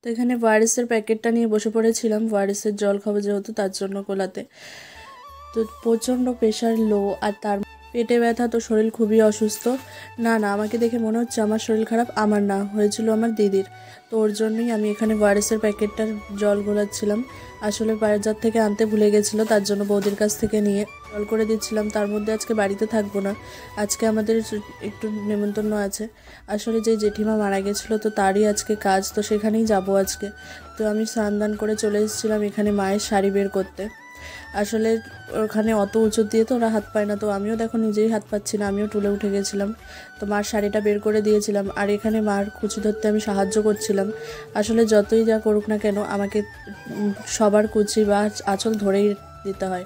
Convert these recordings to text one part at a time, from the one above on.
তো এখানে ওয়ারেসের প্যাকেটটা নিয়ে বসে পড়েছিলাম, ওয়ারেসের জল খাবো যেহেতু তার জন্য কোলাতে। তো প্রচণ্ড প্রেশার লো, আর তার পেটে ব্যথা, তো শরীর খুবই অসুস্থ। না না, আমাকে দেখে মনে হচ্ছে আমার শরীর খারাপ, আমার না, হয়েছিল আমার দিদির। তো ওর জন্যই আমি এখানে ওয়ারেসের প্যাকেটটার জল ঘোলাচ্ছিলাম। আসলে বাজার থেকে আনতে ভুলে গেছিলো, তার জন্য বৌদির কাছ থেকে নিয়ে জল করে দিচ্ছিলাম। তার মধ্যে আজকে বাড়িতে থাকবো না, আজকে আমাদের একটু নেমন্তন্ন আছে। আসলে যে জেঠিমা মারা গেছিলো, তো তারই আজকে কাজ, তো সেখানেই যাব আজকে। তো আমি স্নান দান করে চলে এসেছিলাম এখানে মায়ের শাড়ি বের করতে। আসলে ওখানে অত উঁচু দিয়ে তো ওরা হাত পায় না, তো আমিও দেখো নিজেই হাত পাচ্ছি না, আমিও তুলে উঠে গেছিলাম। তো মার শাড়িটা বের করে দিয়েছিলাম, আর এখানে মার কুচি ধরতে আমি সাহায্য করছিলাম। আসলে যতই যা করুক না কেন, আমাকে সবার কুচি বা আঁচল ধরেই দিতে হয়,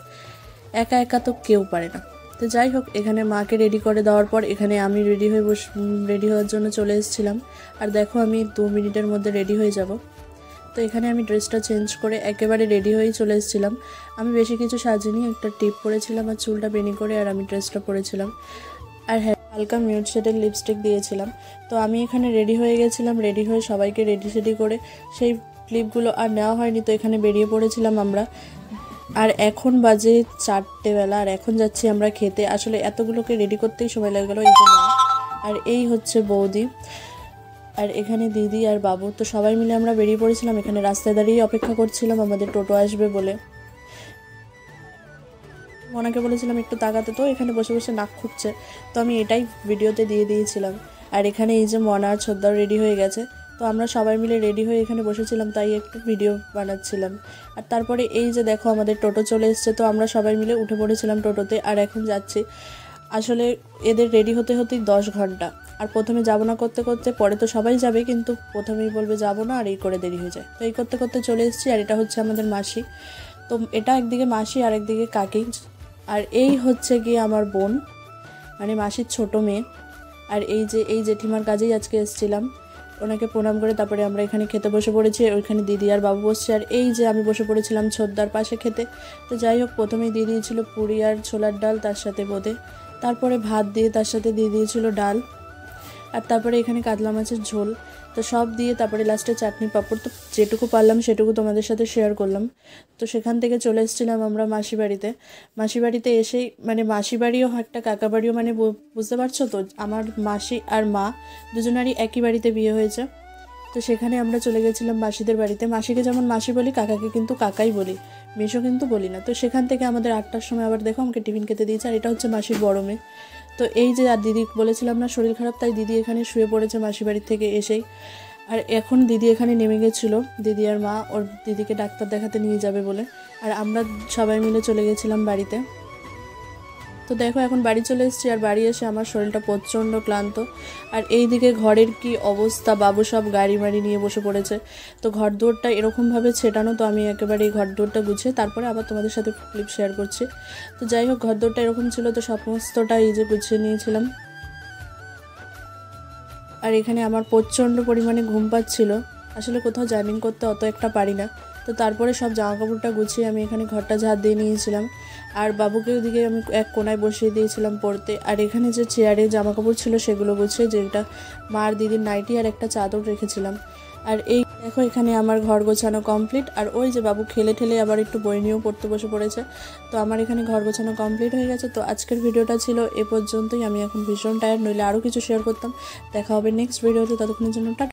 একা একা তো কেউ পারে না। তো যাই হোক, এখানে মাকে রেডি করে দেওয়ার পর এখানে আমি রেডি হওয়ার জন্য চলে এসেছিলাম। আর দেখো আমি 2 মিনিটের মধ্যে রেডি হয়ে যাব। তো এখানে আমি ড্রেসটা চেঞ্জ করে একেবারে রেডি হয়েই চলে এসেছিলাম। আমি বেশি কিছু সাজিনি, একটা টিপ পরেছিলাম আর চুলটা বেনি করে, আর আমি ড্রেসটা পরেছিলাম। আর হ্যাঁ, হালকা মিউট শেডের লিপস্টিক দিয়েছিলাম। তো আমি এখানে রেডি হয়ে গেছিলাম, রেডি হয়ে সবাইকে রেডি করে সেই ক্লিপগুলো আর নেওয়া হয়নি। তো এখানে বেরিয়ে পড়েছিলাম আমরা। আর এখন বাজে 4টে বেলা, আর এখন যাচ্ছি আমরা খেতে। আসলে এতগুলোকে রেডি করতেই সময় লেগে গেলো, এই জন্য। আর এই হচ্ছে বৌদি, আর এখানে দিদি আর বাবু। তো সবাই মিলে আমরা বেরিয়ে পড়েছিলাম, এখানে রাস্তায় দাঁড়িয়ে অপেক্ষা করছিলাম আমাদের টোটো আসবে বলে। ওনাকে বলেছিলাম একটু তাকাতে, তো এখানে বসে বসে নাক খুঁজছে, তো আমি এটাই ভিডিওতে দিয়ে দিয়েছিলাম। আর এখানে এই যে মনা আর ছোদ্দাও রেডি হয়ে গেছে, তো আমরা সবাই মিলে রেডি হয়ে এখানে বসেছিলাম, তাই একটু ভিডিও বানাচ্ছিলাম। আর তারপরে এই যে দেখো আমাদের টোটো চলে এসছে, তো আমরা সবাই মিলে উঠে পড়েছিলাম টোটোতে, আর এখন যাচ্ছি। আসলে এদের রেডি হতে হতেই 10 ঘন্টা। আর প্রথমে যাব না করতে করতে, পরে তো সবাই যাবে, কিন্তু প্রথমেই বলবে যাব না, আর এই করে দেরি হয়ে যায়। তো এই করতে করতে চলে এসেছি। আর এটা হচ্ছে আমাদের মাসি, তো এটা একদিকে মাসি আর একদিকে কাকি। আর এই হচ্ছে গিয়ে আমার বোন, মানে মাসির ছোট মেয়ে। আর এই জেঠিমার কাজেই আজকে এসেছিলাম, ওনাকে প্রণাম করে তারপরে আমরা এখানে খেতে বসে পড়েছি। ওইখানে দিদি আর বাবু বসছে, আর এই যে আমি বসে পড়েছিলাম ছোদ্দার পাশে খেতে। তো যাই হোক, প্রথমেই দিয়ে দিয়েছিল পুরি আর ছোলার ডাল, তার সাথে বোঁদে, তারপরে ভাত দিয়ে তার সাথে দিয়ে দিয়েছিল ডাল, আর তারপরে এখানে কাতলা মাছের ঝোল। তো সব দিয়ে তারপরে লাস্টে চাটনি পাঁপড়। তো যেটুকু পারলাম সেটুকু তোমাদের সাথে শেয়ার করলাম। তো সেখান থেকে চলে এসেছিলাম আমরা মাসি বাড়িতে। মাসি বাড়িতে এসেই, মানে মাসি বাড়িও একটা কাকা বাড়িও, মানে বুঝতে পারছো তো, আমার মাসি আর মা দুজনারই একই বাড়িতে বিয়ে হয়েছে। তো সেখানে আমরা চলে গেছিলাম মাসিদের বাড়িতে। মাসিকে যেমন মাসি বলি, কাকাকে কিন্তু কাকাই বলি, মেশো কিন্তু বলি না। তো সেখান থেকে আমাদের 8টার সময় আবার দেখো আমাকে টিফিন খেতে দিয়েছে, আর এটা হচ্ছে মাসির বড় মেয়ে। তো এই যে, আর দিদি বলেছিলাম না শরীর খারাপ, তাই দিদি এখানে শুয়ে পড়েছে মাসি বাড়ির থেকে এসেই। আর এখন দিদি এখানে নেমে গেছিলো, দিদি আর মা ওর দিদিকে ডাক্তার দেখাতে নিয়ে যাবে বলে। আর আমরা সবাই মিলে চলে গেছিলাম বাড়িতে। তো দেখো এখন বাড়ি চলে এসেছি, আর বাড়ি এসে আমার শরীরটা প্রচণ্ড ক্লান্ত। আর এই দিকে ঘরের কি অবস্থা, বাবু সব গাড়ি মাড়ি নিয়ে বসে পড়েছে। তো ঘর দুয়ারটা এরকমভাবে ছেটানো, তো আমি একেবারে এই ঘর দুয়ারটা গুছিয়ে তারপরে আবার তোমাদের সাথে ক্লিপ শেয়ার করছি। তো যাই হোক, ঘর দুয়ারটা এরকম ছিল, তো সমস্তটা এই যে গুছিয়ে নিয়েছিলাম। আর এখানে আমার প্রচণ্ড পরিমাণে ঘুম পাচ্ছিল, আসলে কোথাও জার্নিং করতে অত একটা পারি না। তো তারপরে সব জামা কাপড়টা গুছিয়ে আমি এখানে ঘরটা ঝাড় দিয়ে নিয়েছিলাম। আর বাবুকে ওদিকে আমি এক কোনায় বসিয়ে দিয়েছিলাম পড়তে। আর এখানে যে চেয়ারে জামা কাপড় ছিল সেগুলো গুছিয়ে, যেটা মার দিদির নাইটি আর একটা চাদর রেখেছিলাম। আর এই দেখো এখানে আমার ঘর গোছানো কমপ্লিট। আর ওই যে বাবু খেলে ঠেলে আবার একটু বই নিয়েও পড়তে বসে পড়েছে। তো আমার এখানে ঘর গোছানো কমপ্লিট হয়ে গেছে। তো আজকের ভিডিওটা ছিল এ পর্যন্তই। আমি এখন ভীষণ টায়ার্ড, নইলে আরও কিছু শেয়ার করতাম। দেখা হবে নেক্সট ভিডিওতে, ততক্ষণের জন্য টাটা।